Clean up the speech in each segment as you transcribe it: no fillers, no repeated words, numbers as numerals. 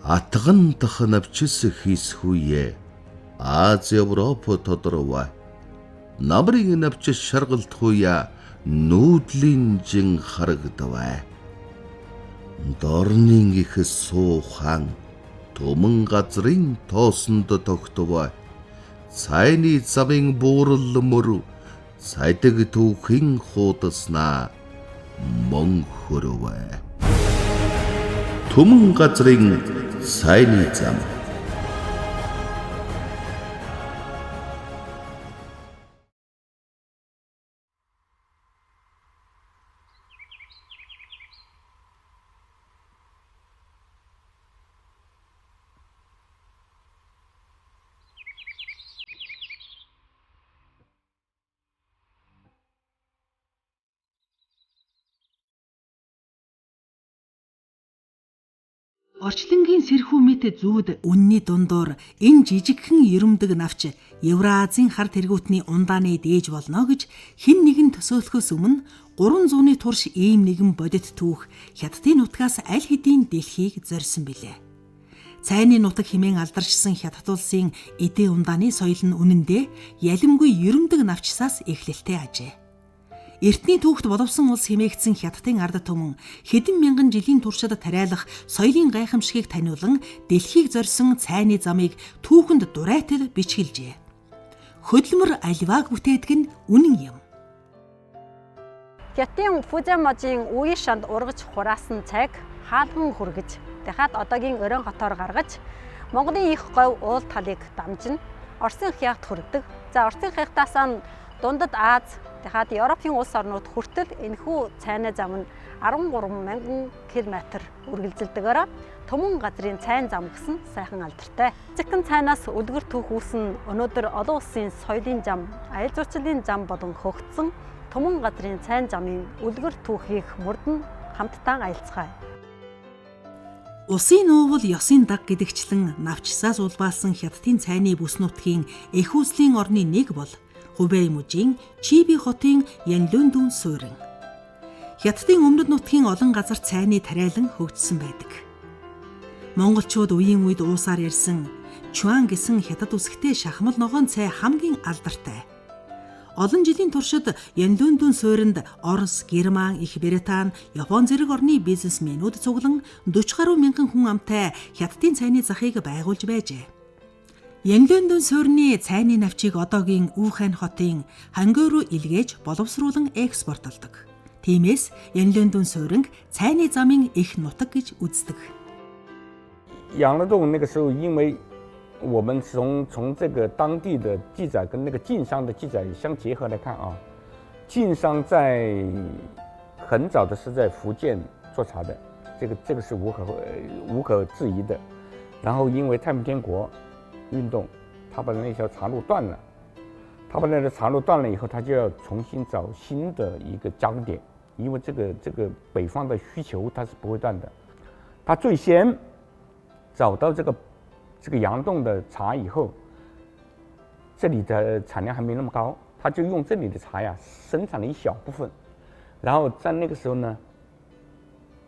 атган тахнавчис хийсхүйе Аз Европ тодорва намрын навчис шаргалтхуя нүүдлийн жин харагдавай дорнын их суухан төмөн газрын тоосонд тогтвой цайны замын буурал мөр сайдаг түүхийн хуудаснаа мөн хөрөвэй төмөн газрын сайны зам Орчлонгийн сэрхүү мэт зүүд үнний дундуур энэ жижигхэн ерөмдөг навч Евразийн хар тэргүүтний ундааны дээж болно гэж хэн нэгэн төсөөлөхөөс өмнө 300-ны турш ийм нэгэн бодит түүх Хятадын нутгаас аль хэдийн дэлхийг зорьсон билээ. Цайны нутаг хэмээн алдаршсан Хятад улсын эдээ ундааны соёл нь үнэндээ ялимгүй ерөмдөг навчсаас эхлэлтэй ажээ. Эртний түүхт боловсон улс хэмээгдсэн Хятадын ард түмэн хэдэн мянган жилийн туршид тариалах соёлын гайхамшигыг таниулан дэлхийг зорьсон цайны замыг түүхэнд дурайтал бичгэлжээ. Хөдөлмөр аливааг бүтээдэг нь үнэн юм. Хятадын Фужиможийн үе шанд ургаж хураасан цайг хаалган хүргэж дахиад одоогийн Орон хотоор гаргаж Монголын их говь уул талыг дамжин Оросын хягт хүргэдэг. За Оросын хягтаас нь дундад Аз дахиад Европын улс орнууд хүртэл энэхүү цайны зам нь 13,000 км үргэлжилдэгээрээ Төмөн газрын цайн зам гэсэн сайхан алдартай. Жигхэн цайнаас үлгэр түүх үүснэ өнөөдөр олон улсын соёлын зам, аялал жуулчлалын зам болон хөгжсөн Төмөн газрын цайн замын үлгэр түүхийг мөрдөн хамтдаа аялцгаая. Усын нуувал ёсын даг гэдэгчлэн навчсаас улбаалсан Хятадын цайны бүс нутгийн эх үзлийн орны нэг бол Хубэй мужийн Чиби хотын Янлүндүн суурин. Хятадын өмнөд нутгийн олон газар цайны тариалан хөгжсөн байдаг. Монголчууд үеийн үед уусаар ярьсан Чуан гэсэн хятад үсгтэй шахмал ногоон цай хамгийн алдартай. Олон жилийн туршид Янлүндүн суурьнд Орос, Герман, Их Британи, Япон зэрэг орны бизнесмэнүүд цуглан 40 гаруй мянган хүн амтай Хятадын цайны захыг байгуулж байжээ. Янлүндүн суурьны цайны навчийг одоогийн Ухань хотын Хангой руу илгээж боловсруулан экспортлдог. Тиймээс Янлүндүн сууринг цайны замын их нутаг гэж үздэг. 养乐洞那个时候，因为我们从这个当地的记载跟那个晋商的记载相结合来看啊，晋商在很早的是在福建做茶的，这个是无可置疑的。然后因为太平天国运动，他把那条茶路断了，他把那条茶路断了以后，他就要重新找新的一个交点，因为这个北方的需求它是不会断的。他最先找到这个杨洞的茶以后，这里的产量还没那么高，他就用这里的茶呀生产了一小部分，然后在那个时候呢，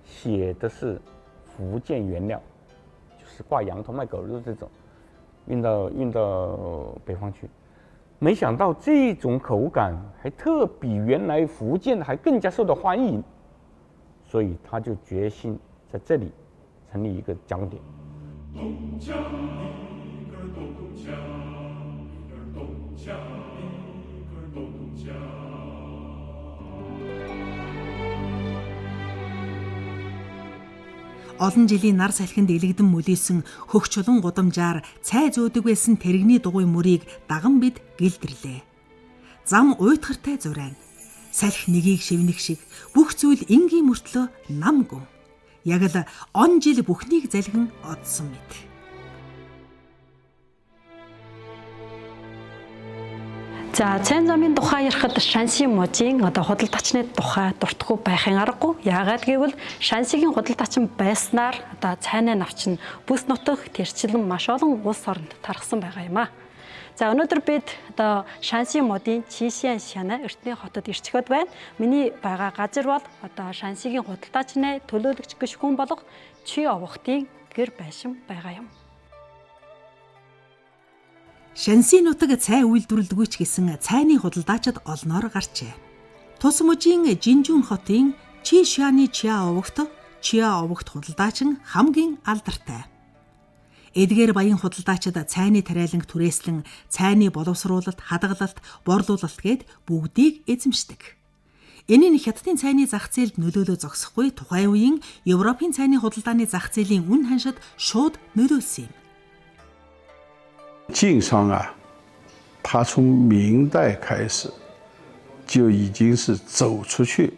写的是福建原料，就是挂羊头卖狗肉这种，运到北方去。没想到这种口感还比原来福建还更加受到欢迎，所以他就决心在这里成立一个交点。 东江一根东江，一根东江，一根东江。 Олон жилийн нар салхинд илэгдэн мүлээсэн хөх чулуун гудамжаар цай зөөдөг байсан тэрэгний дугуй мөрийг даган бид гэлдэрлээ. Зам уйтгартай зурайн. Салхи нэгийг шивнэх шиг бүх зүйл энгийн мөртлөө нам гүн. Яг л он жил бүхнийг залгин одсон мэт. За цайн замын тухай ярихад Шанси мужийн худалдаачны тухай дуртахгүй байхын аргагүй. Яагаад гэвэл Шансигийн худалдаачин байснаар цайны навч нь бүс нутаг тэрчлэн маш олон улс оронд тархсан байгаа юм а. За өнөөдөр бид Шанси модын Чишиан шана эртний хотод ирчгэд байна. Миний байгаа газар бол Шансигийн худалдаачны төлөөлөгч гүш хүн болох Чи овхтын эдгээр байшин байгаа юм. Шансын нутаг цай үйлдвэрлэгүйч гэсэн цайны худалдаачид олноор гарчээ. Тус мужийн Жинжүүн хотын Чишаны Чиа овогт худалдаачин хамгийн алдартай. Эдгээр баян худалдаачид цайны тариаланг түрээслэн цайны боловсруулалт, хадгалалт, борлуулалт гээд бүгдийг эзэмшдэг. Энэ нь хятадын цайны зах зээлд нөлөөлөө зогсохгүй тухайн үеийн Европын цайны худалдааны зах зээлийн үн ханшид шууд нөлөөлсөн юм. 晋商啊，它从明代开始就已经是走出去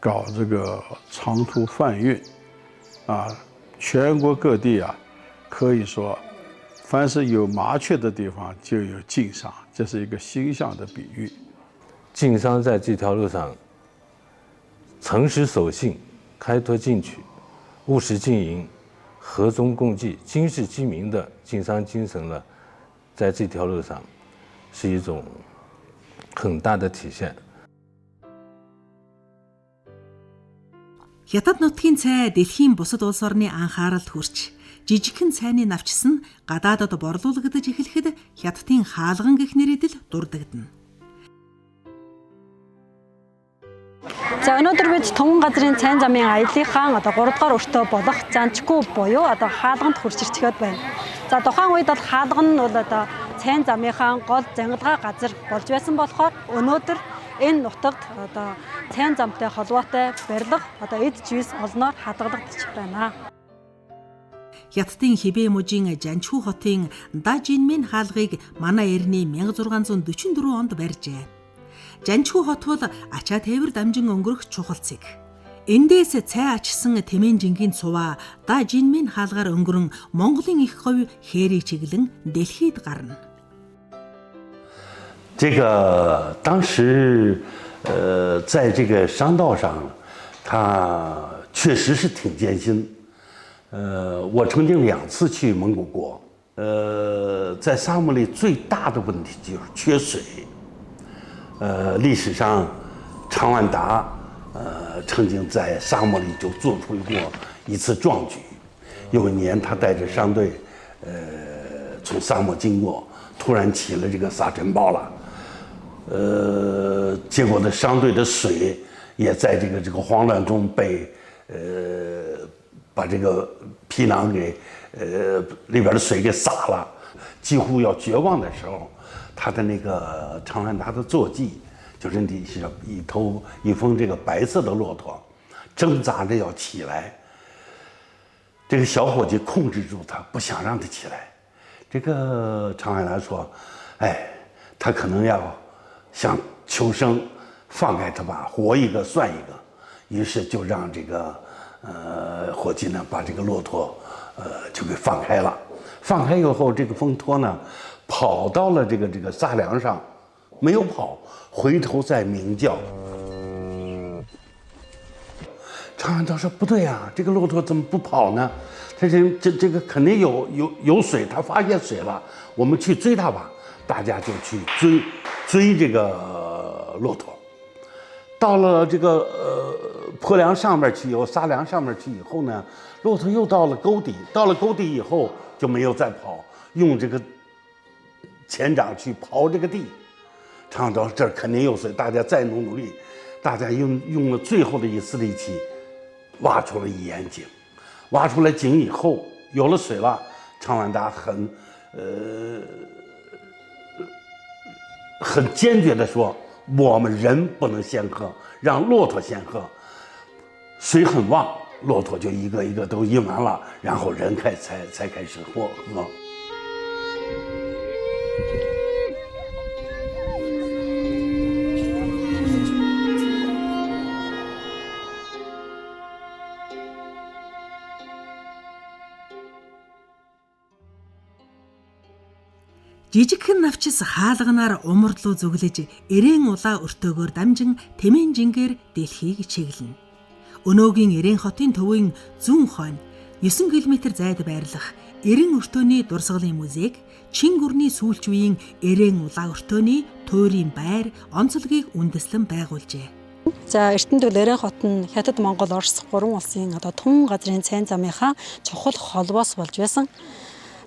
搞这个长途贩运啊，全国各地啊，可以说凡是有麻雀的地方就有晋商，这是一个形象的比喻。 晋商在这条路上诚实守信、开拓进取、务实经营、和衷共济、经世济民的晋商精神呢，在这条路上是一种很大的体现。 Хятад нутгийн цай дэлхийн бусад улс орны анхааралд хүрч жижигхэн цайны навчс нь гадаадад борлуулагдаж эхлэхэд Хятадын хаалган гэх нэрэд л дурддагдана. За өнөөдөр бид Тунган газрын цайн замын аяллахаа 3 дугаар өртөө болох Занчгүй буюу хаалганд хурж ирчгээд байна. За тухайн үед бол хаалган нь бол цайн замынхаа гол зангилгаа газар болж байсан болохоор өнөөдөр энэ нутагт цайн замтай холбоотой барилга эд живс олноор хадгалагдаж байна. Хятадын Хибэ мужийн Жанчхүү хотын Дажинмин хаалгыг манай эртний 1644 онд барьжээ. Жанчхүү хот бол ачаа тээвэр дамжин өнгөрөх чухал цэг. Эндээс цай ачсан Тэмэн жингийн цуваа Дажинмин хаалгаар өнгөрөн Монголын их говь хээрийг чиглэн дэлхийд гарна. 这个当时，在这个商道上，它确实是挺艰辛。我曾经2次去蒙古国，在沙漠里最大的问题就是缺水。历史上，长万达，曾经在沙漠里就做出过一次壮举。有一年，他带着商队，从沙漠经过，突然起了这个沙尘暴了。 结果呢，商队的水也在这个慌乱中被把这个皮囊给里边的水给洒了，几乎要绝望的时候，他的那个长安达的坐骑就是一峰这个白色的骆驼，挣扎着要起来。这个小伙计控制住他，不想让他起来。这个长安达说：“哎，他可能要。” 想求生，放开他吧，活一个算一个。于是就让这个伙计呢把这个骆驼就给放开了。放开以后，这个风托呢跑到了这个沙梁上，没有跑，回头在鸣叫。长安达说不对啊，这个骆驼怎么不跑呢？他这个肯定有水，他发现水了，我们去追他吧。大家就去追这个骆驼，到了这个坡梁上面去，沙梁上面去以后呢，骆驼又到了沟底，到了沟底以后就没有再跑，用这个前掌去刨这个地。长安达这儿肯定有水，大家再努力，大家用了最后的一丝力气，挖出了一眼井，挖出来井以后有了水了，长安达很坚决地说：“我们人不能先喝，让骆驼先喝。水很旺，骆驼就一个一个都饮完了，然后人才开始喝。” Жижигхэн навчис хаалганаар умард руу зүглэж эрээн улаа өртөөгөөр дамжин Тэмэн жингээр дэлхийг чиглэнэ. Өнөөгийн эрээн хотын төвийн зүүн хойно 9 км зайд байрлах эрээн өртөөний дурсгалын музейг Чин гүрний сүүлч үеийн эрээн улаа өртөөний туйрын байр онцлогийг үндэслэн байгуулжээ. За Эрдэнэт Лэрэн хот нь Хятад, Монгол, Орос гурван улсын одоо тун газрын цайн замынхаа чухал холбоос болж байсан.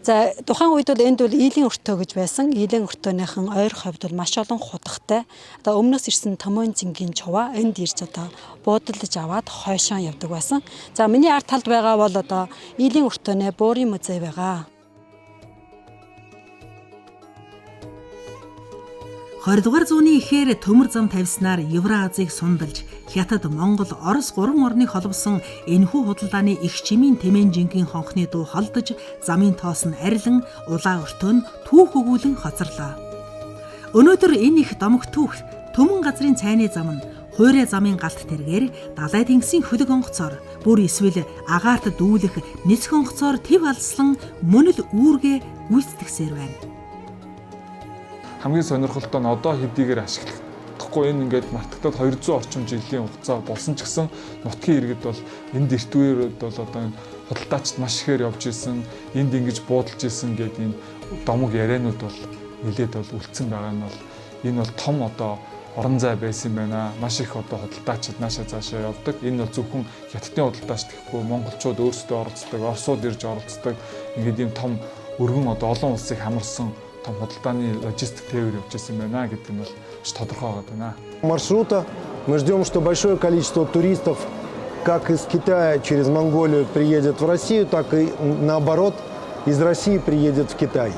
За тухайн үед бол энд бол ийлийн өртөө гэж байсан. Ийлийн өртөөнийхэн ойр хойд бол маш олон хутгатай. Одоо өмнөөс ирсэн Томон зингийн чуваа энд ирж одоо буудалж аваад хойшоо явдаг байсан. За миний ард талд байгаа бол одоо ийлийн өртөөнөө буурын музей байгаа. 20 дугаар зууны ихээр төмөр зам тавьснаар Евразийг сундалж Хятад, Монгол, Орос гурван орныг холбосон энэхүү худалдааны их чимийн тэмээн жингийн хонхны дуу холдож замын тоос нь арилан улаан өртөө нь түүх өгүүлэн хоцорлоо. Өнөөдөр энэ их домог түүх төмөн газрын цайны зам нь хуурай замын галт тэргээр далай тэнгисийн хөлөг онгоцоор бүр эсвэл агаарт дүүлэх нисэх онгоцоор төв алслан мөн л үүргээ гүйцэтгэсээр байна. Хамгийн сонирхолтой нь одоо хэдийгээр ашиглахгүй энэ ингээд мартагдаад 200 орчим жилийн хугацаа болсон ч гэсэн нутгийн иргэд бол энд эртвэрүүд бол одоо энэ худалдаачд маш ихээр явж исэн, энд ингэж буудалж исэн гэдэг энэ домог ярианууд бол нэлээд бол үлдсэн байгаа нь бол энэ бол том одоо орон зай байсан байна. Маш их одоо худалдаачид наашаа цаашаа явдаг. Энэ бол зөвхөн хятадын худалдаач гэхгүй монголчууд өөрсдөө оролцдог, оросууд ирж оролцдог. Ингээд ийм том өргөн одоо олон улсыг хамарсан том худалдааны логистик тээвэр явж исэн байна гэдэг нь бол ч тодорхой байна. Маршрута мы ждем, что большое количество туристов как из Китая через Монголию приедет в Россию, так и наоборот из России приедет в Китай.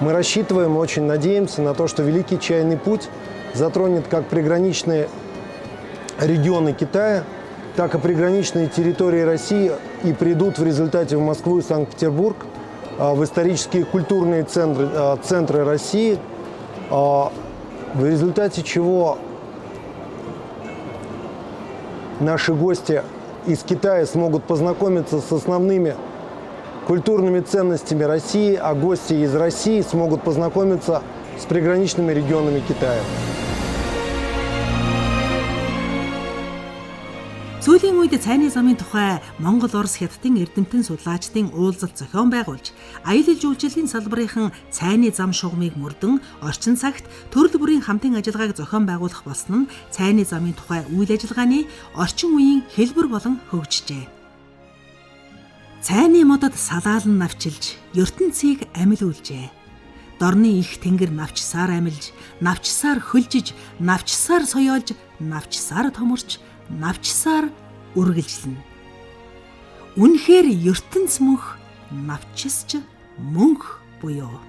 Мы рассчитываем, очень надеемся на то, что Великий чайный путь затронет как приграничные регионы Китая, так и приграничные территории России и придут в результате в Москву и Санкт-Петербург, в исторические и культурные центры России, в результате чего наши гости из Китая смогут познакомиться с основными культурными ценностями России, а гости из России смогут познакомиться с приграничными регионами Китая. Сүүлийн үед цайны замын тухай Монгол, Орос, Хятадын эрдэмтэн судлаачдын уулзалт зохион байгуулж, аялал жуулчлалын салбарынхан цайны зам шугамыг мөрдөн орчин цагт төрөл бүрийн хамтын ажиллагааг зохион байгуулах болсон нь цайны замын тухай үйл ажиллагааны орчин үеийн хэлбэр болон хөгжижээ. Цайны модод салаалан навчилж, ертөнцийг амилуулжээ. Дорны их тэнгэр навчсаар амилж, навчсаар хөлжиж, навчсаар соёолж, навчсаар томорч, навчсаар үргэлжлэнэ. Үнэхээр ертөнц мөнх навчсч мөнх буюу